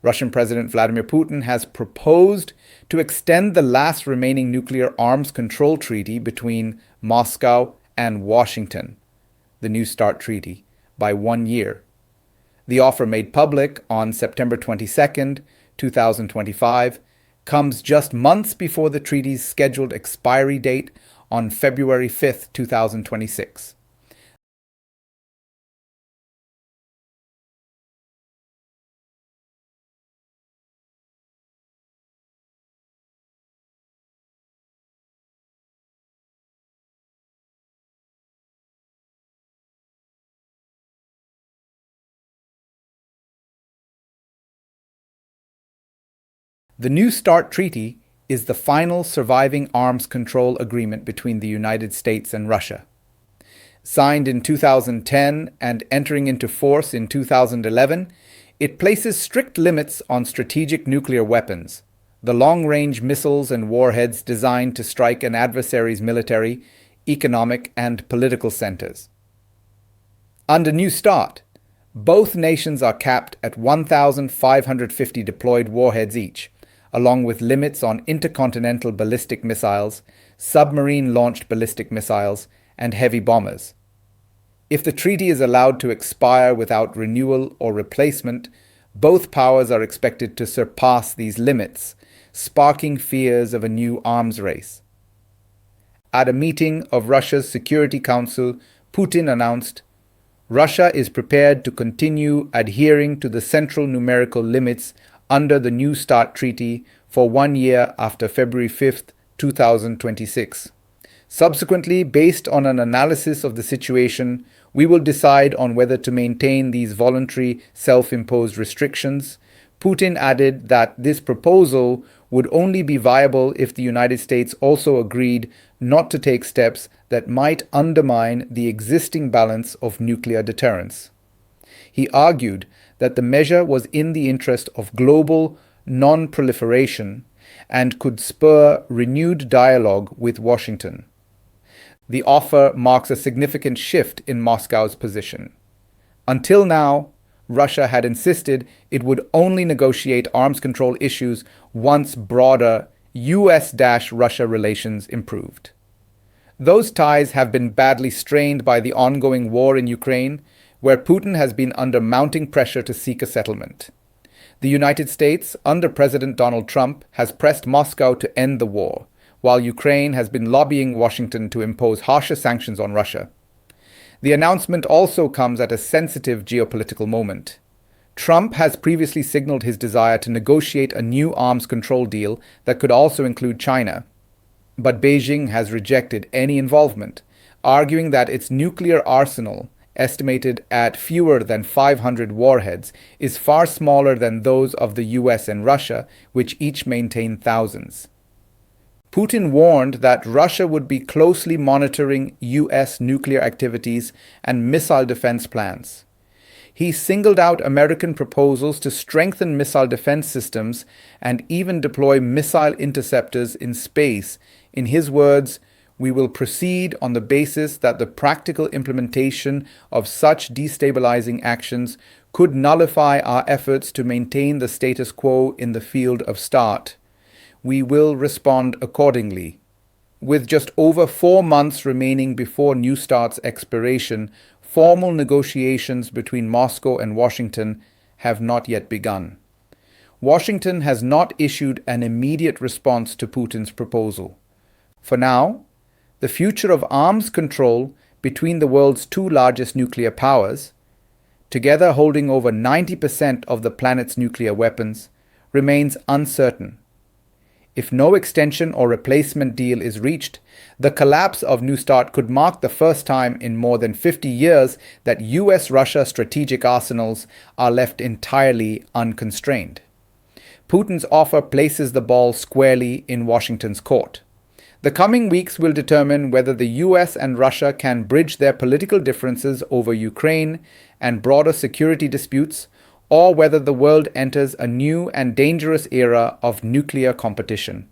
Russian President Vladimir Putin has proposed to extend the last remaining nuclear arms control treaty between Moscow and Washington, the New START treaty, by 1 year. The offer, made public on September 22, 2025, comes just months before the treaty's scheduled expiry date on February 5, 2026. The New START Treaty is the final surviving arms control agreement between the United States and Russia. Signed in 2010 and entering into force in 2011, it places strict limits on strategic nuclear weapons, the long-range missiles and warheads designed to strike an adversary's military, economic, and political centers. Under New START, both nations are capped at 1,550 deployed warheads each, along with limits on intercontinental ballistic missiles, submarine-launched ballistic missiles, and heavy bombers. If the treaty is allowed to expire without renewal or replacement, both powers are expected to surpass these limits, sparking fears of a new arms race. At a meeting of Russia's Security Council, Putin announced, "Russia is prepared to continue adhering to the central numerical limits under the New START Treaty for 1 year after February 5, 2026. Subsequently, based on an analysis of the situation, we will decide on whether to maintain these voluntary self-imposed restrictions." Putin added that this proposal would only be viable if the United States also agreed not to take steps that might undermine the existing balance of nuclear deterrence. He argued that the measure was in the interest of global non-proliferation and could spur renewed dialogue with Washington. The offer marks a significant shift in Moscow's position. Until now, Russia had insisted it would only negotiate arms control issues once broader US-Russia relations improved. Those ties have been badly strained by the ongoing war in Ukraine, where Putin has been under mounting pressure to seek a settlement. The United States, under President Donald Trump, has pressed Moscow to end the war, while Ukraine has been lobbying Washington to impose harsher sanctions on Russia. The announcement also comes at a sensitive geopolitical moment. Trump has previously signaled his desire to negotiate a new arms control deal that could also include China. But Beijing has rejected any involvement, arguing that its nuclear arsenal, estimated at fewer than 500 warheads, is far smaller than those of the US and Russia, which each maintain thousands. Putin warned that Russia would be closely monitoring US nuclear activities and missile defense plans. He singled out American proposals to strengthen missile defense systems and even deploy missile interceptors in space. In his words, "We will proceed on the basis that the practical implementation of such destabilizing actions could nullify our efforts to maintain the status quo in the field of START. We will respond accordingly." With just over 4 months remaining before New START's expiration, formal negotiations between Moscow and Washington have not yet begun. Washington has not issued an immediate response to Putin's proposal. For now, the future of arms control between the world's two largest nuclear powers, together holding over 90% of the planet's nuclear weapons, remains uncertain. If no extension or replacement deal is reached, the collapse of New START could mark the first time in more than 50 years that US-Russia strategic arsenals are left entirely unconstrained. Putin's offer places the ball squarely in Washington's court. The coming weeks will determine whether the US and Russia can bridge their political differences over Ukraine and broader security disputes, or whether the world enters a new and dangerous era of nuclear competition.